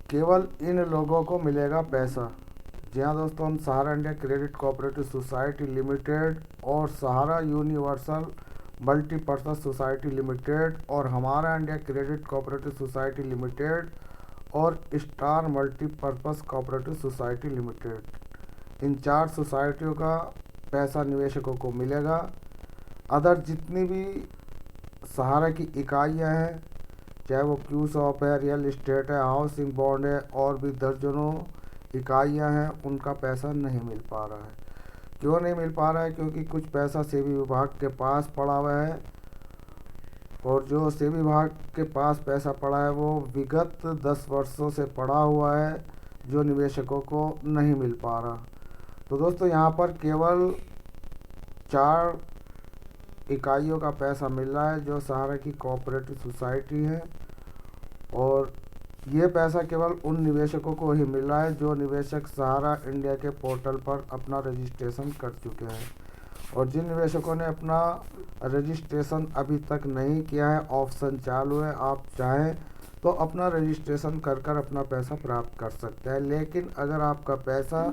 केवल इन लोगों को मिलेगा पैसा। जी हाँ दोस्तों, हम Sahara India credit cooperative society limited और Sahara universal multipurpose society limited और Hamara India credit cooperative society limited और star multipurpose cooperative society limited, इन 4 सोसाइटियों का पैसा निवेशकों को मिलेगा। अदर जितनी भी सहारा की इकाइयां हैं, चाहे वो क्यू शॉप है, रियल इस्टेट है, हाउसिंग बॉन्ड है और भी दर्जनों इकाइयां हैं, उनका पैसा नहीं मिल पा रहा है। क्यों नहीं मिल पा रहा है? क्योंकि कुछ पैसा सेबी विभाग के पास पड़ा हुआ है और जो सेबी विभाग के पास पैसा पड़ा है वो विगत 10 वर्षों से पड़ा हुआ है, जो निवेशकों को नहीं मिल पा रहा। तो दोस्तों, यहाँ पर केवल 4 इकाइयों का पैसा मिल रहा है जो सहारा की कोऑपरेटिव सोसाइटी है, और ये पैसा केवल उन निवेशकों को ही मिल रहा है जो निवेशक सहारा इंडिया के पोर्टल पर अपना रजिस्ट्रेशन कर चुके हैं। और जिन निवेशकों ने अपना रजिस्ट्रेशन अभी तक नहीं किया है, ऑप्शन चालू है, आप चाहें तो अपना रजिस्ट्रेशन कर कर अपना पैसा प्राप्त कर सकते हैं। लेकिन अगर आपका पैसा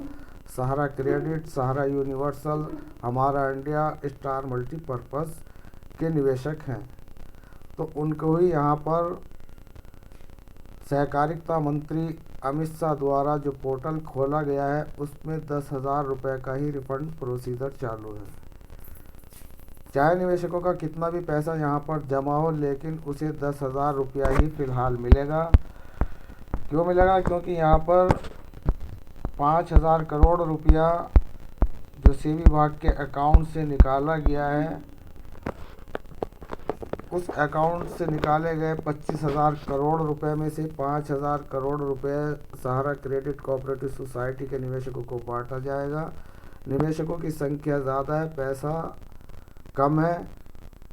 सहारा क्रेडिट, सहारा यूनिवर्सल, हमारा इंडिया, स्टार मल्टीपर्पज़ के निवेशक हैं, तो उनको ही यहाँ पर सहकारिता मंत्री अमित शाह द्वारा जो पोर्टल खोला गया है उसमें 10,000 रुपये का ही रिफंड प्रोसीजर चालू है। चाहे निवेशकों का कितना भी पैसा यहाँ पर जमा हो, लेकिन उसे 10,000 रुपया ही फिलहाल मिलेगा। क्यों मिलेगा? क्योंकि यहाँ पर 5,000 करोड़ रुपया जो सेबी विभाग के अकाउंट से निकाला गया है, उस अकाउंट से निकाले गए 25,000 करोड़ रुपए में से 5,000 करोड़ रुपए सहारा क्रेडिट कोऑपरेटिव सोसाइटी के निवेशकों को बांटा जाएगा। निवेशकों की संख्या ज़्यादा है, पैसा कम है,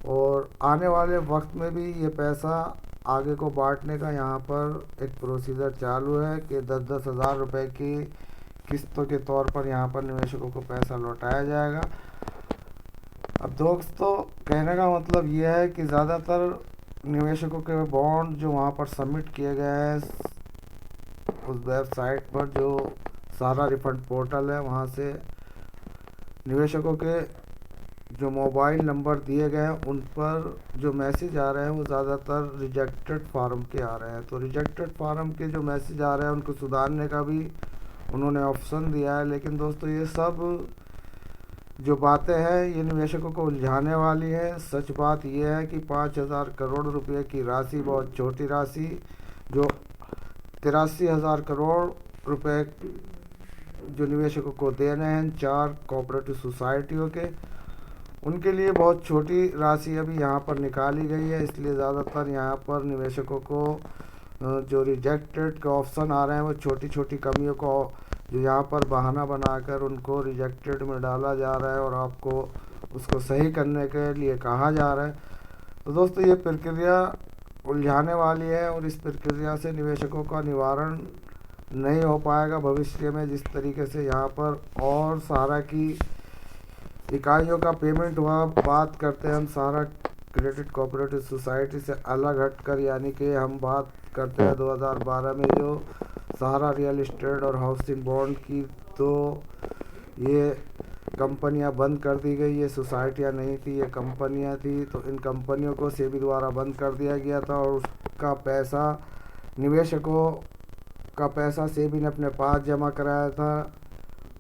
और आने वाले वक्त में भी ये पैसा आगे को बांटने का यहाँ पर एक प्रोसीजर चालू है कि 10-10 हज़ार रुपये की किस्तों के तौर पर यहाँ पर निवेशकों को पैसा लौटाया जाएगा। अब दोस्तों, कहने का मतलब यह है कि ज़्यादातर निवेशकों के बॉन्ड जो वहाँ पर सबमिट किए गए हैं उस वेबसाइट पर, जो सारा रिफंड पोर्टल है, वहाँ से निवेशकों के जो मोबाइल नंबर दिए गए हैं उन पर जो मैसेज आ रहे हैं वो ज़्यादातर रिजेक्टेड फार्म के आ रहे हैं। तो रिजेक्टेड फार्म के जो मैसेज आ रहे हैं उनको सुधारने का भी उन्होंने ऑप्शन दिया है। लेकिन दोस्तों, ये सब जो बातें हैं ये निवेशकों को उलझाने वाली है। सच बात यह है कि 5,000 करोड़ रुपए की राशि बहुत छोटी राशि, जो 83,000 करोड़ रुपए जो निवेशकों को देने हैं 4 कोऑपरेटिव सोसाइटियों के, उनके लिए बहुत छोटी राशि अभी यहाँ पर निकाली गई है। इसलिए ज़्यादातर यहाँ पर निवेशकों को जो रिजेक्टेड के ऑप्शन आ रहे हैं वो छोटी छोटी कमियों को जो यहाँ पर बहाना बनाकर उनको रिजेक्टेड में डाला जा रहा है और आपको उसको सही करने के लिए कहा जा रहा है। तो दोस्तों, ये प्रक्रिया उलझाने वाली है और इस प्रक्रिया से निवेशकों का निवारण नहीं हो पाएगा भविष्य में। जिस तरीके से यहाँ पर और सहारा की इकाइयों का पेमेंट हुआ, बात करते हैं हम सहारा क्रेडिट कोऑपरेटिव सोसाइटी से अलग हटकर, यानी कि हम बात करते हैं 2012 में जो सहारा रियल इस्टेट और हाउसिंग बॉन्ड की, तो ये कंपनियां बंद कर दी गई। ये सोसाइटियां नहीं थी, ये कंपनियां थी। तो इन कंपनियों को सेबी द्वारा बंद कर दिया गया था और उसका पैसा, निवेशकों का पैसा सेबी ने अपने पास जमा कराया था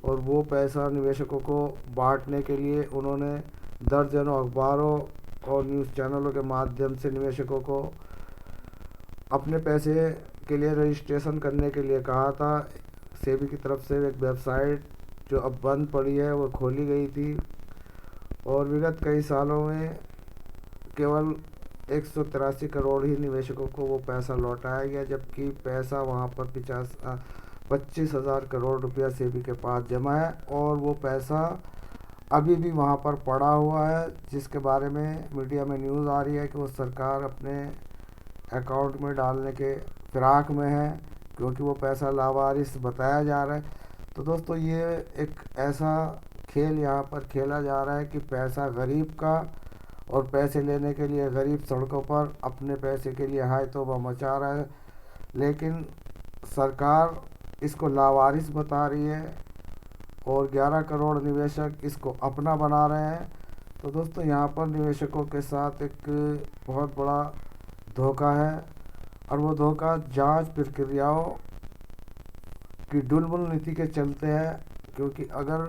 और वो पैसा निवेशकों को बांटने के लिए उन्होंने दर्जनों अखबारों और न्यूज़ चैनलों के माध्यम से निवेशकों को अपने पैसे के लिए रजिस्ट्रेशन करने के लिए कहा था। सेबी की तरफ से एक वेबसाइट जो अब बंद पड़ी है वो खोली गई थी और विगत कई सालों में केवल 183 करोड़ ही निवेशकों को वो पैसा लौटाया गया, जबकि पैसा वहाँ पर 25,000 करोड़ रुपया सेबी के पास जमा है और वो पैसा अभी भी वहाँ पर पड़ा हुआ है, जिसके बारे में मीडिया में न्यूज़ आ रही है कि वो सरकार अपने अकाउंट में डालने के फिराक में है, क्योंकि वो पैसा लावारिस बताया जा रहा है। तो दोस्तों, ये एक ऐसा खेल यहाँ पर खेला जा रहा है कि पैसा गरीब का, और पैसे लेने के लिए गरीब सड़कों पर अपने पैसे के लिए हाय तौबा मचा रहा है। लेकिन सरकार इसको लावारिस बता रही है और 11 करोड़ निवेशक इसको अपना बना रहे हैं। तो दोस्तों यहाँ पर निवेशकों के साथ एक बहुत बड़ा धोखा है और वो धोखा जांच प्रक्रियाओं की ढुलमुल नीति के चलते है, क्योंकि अगर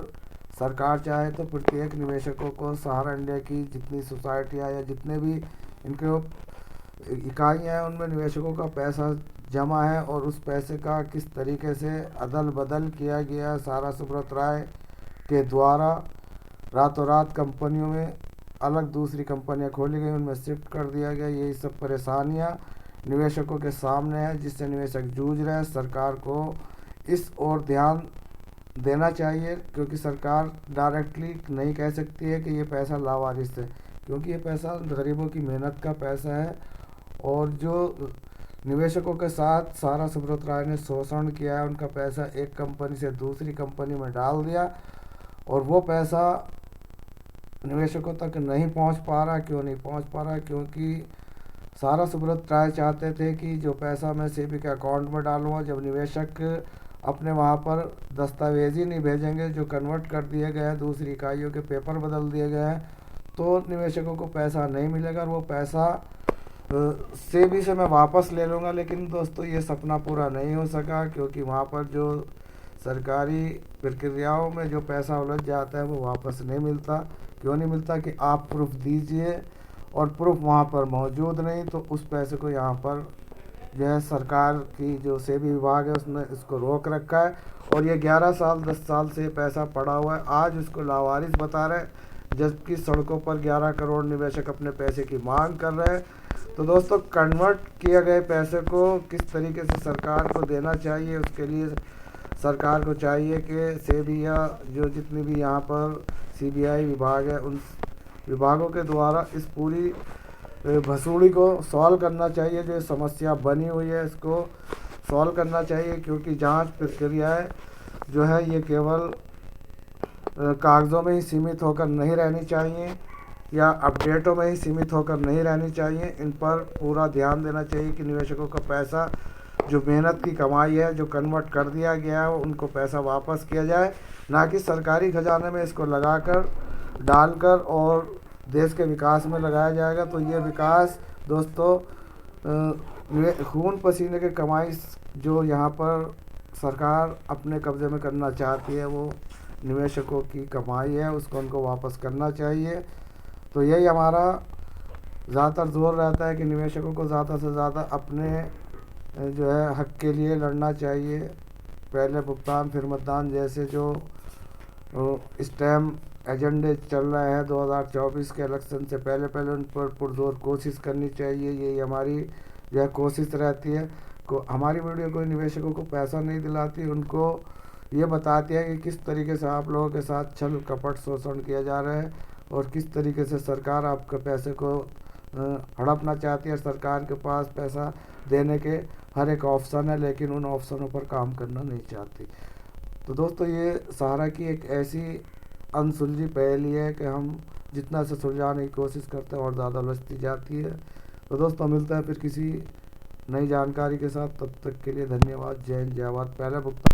सरकार चाहे तो प्रत्येक निवेशकों को सहारा इंडिया की जितनी सोसाइटियाँ या जितने भी इनके इकाइयाँ हैं उनमें निवेशकों का पैसा जमा है और उस पैसे का किस तरीके से अदल बदल किया गया सारा सुब्रत राय के द्वारा रातों रात कंपनियों में अलग दूसरी कंपनियां खोली गई, उनमें शिफ्ट कर दिया गया। यही सब परेशानियां निवेशकों के सामने है जिससे निवेशक जूझ रहे हैं। सरकार को इस ओर ध्यान देना चाहिए, क्योंकि सरकार डायरेक्टली नहीं कह सकती है कि ये पैसा लावारिस है, क्योंकि ये पैसा गरीबों की मेहनत का पैसा है। और जो निवेशकों के साथ सारा सुब्रत राय ने शोषण किया है, उनका पैसा एक कंपनी से दूसरी कंपनी में डाल दिया और वो पैसा निवेशकों तक नहीं पहुंच पा रहा। क्यों नहीं पहुंच पा रहा? क्योंकि सारा सुब्रत राय चाहते थे कि जो पैसा मैं सेबी के अकाउंट में डालूंगा, जब निवेशक अपने वहाँ पर दस्तावेज ही नहीं भेजेंगे जो कन्वर्ट कर दिए गए हैं, दूसरी इकाइयों के पेपर बदल दिए गए हैं, तो निवेशकों को पैसा नहीं मिलेगा और वो पैसा सेबी से मैं वापस ले लूँगा। लेकिन दोस्तों ये सपना पूरा नहीं हो सका, क्योंकि वहाँ पर जो सरकारी प्रक्रियाओं में जो पैसा उलझ जाता है वो वापस नहीं मिलता। क्यों नहीं मिलता? कि आप प्रूफ दीजिए और प्रूफ वहाँ पर मौजूद नहीं, तो उस पैसे को यहाँ पर जो है सरकार की जो सेबी विभाग है उसने इसको रोक रखा है और ये 11 साल 10 साल से पैसा पड़ा हुआ है। आज उसको लावारिस बता रहे हैं, जबकि सड़कों पर 11 करोड़ निवेशक अपने पैसे की मांग कर रहे हैं। तो दोस्तों कन्वर्ट किए गए पैसे को किस तरीके से सरकार को देना चाहिए, उसके लिए सरकार को चाहिए कि सेबी या जो जितनी भी यहाँ पर सीबीआई विभाग है उन विभागों के द्वारा इस पूरी भसूड़ी को सॉल्व करना चाहिए। जो समस्या बनी हुई है इसको सॉल्व करना चाहिए, क्योंकि जांच प्रक्रियाएं जो है ये केवल कागज़ों में ही सीमित होकर नहीं रहनी चाहिए या अपडेटों में ही सीमित होकर नहीं रहनी चाहिए। इन पर पूरा ध्यान देना चाहिए कि निवेशकों का पैसा जो मेहनत की कमाई है जो कन्वर्ट कर दिया गया है उनको पैसा वापस किया जाए, ना कि सरकारी खजाने में इसको लगाकर डालकर और देश के विकास में लगाया जाएगा। तो ये विकास दोस्तों खून पसीने के कमाई जो यहाँ पर सरकार अपने कब्ज़े में करना चाहती है वो निवेशकों की कमाई है, उसको उनको वापस करना चाहिए। तो यही हमारा ज़्यादातर जोर रहता है कि निवेशकों को ज़्यादा से ज़्यादा अपने जो है हक के लिए लड़ना चाहिए। पहले भुगतान फिर मतदान जैसे जो स्टैम्प एजेंडे चल रहे हैं 2024 के इलेक्शन से पहले उन पर पुरजोर कोशिश करनी चाहिए। यही हमारी जो है कोशिश रहती है। हमारी वीडियो कोई निवेशकों को पैसा नहीं दिलाती, उनको ये बताती है कि किस तरीके से आप लोगों के साथ छल कपट शोषण किया जा रहा है और किस तरीके से सरकार आपके पैसे को हड़पना चाहती है। सरकार के पास पैसा देने के हर एक ऑप्शन है, लेकिन उन ऑप्शनों पर काम करना नहीं चाहती। तो दोस्तों ये सहारा की एक ऐसी अनसुलझी पहेली है कि हम जितना से सुलझाने की कोशिश करते हैं और ज़्यादा उलझती जाती है। तो दोस्तों मिलता है फिर किसी नई जानकारी के साथ, तब तक के लिए धन्यवाद। जय हिंद जय भारत। पहले भुगतान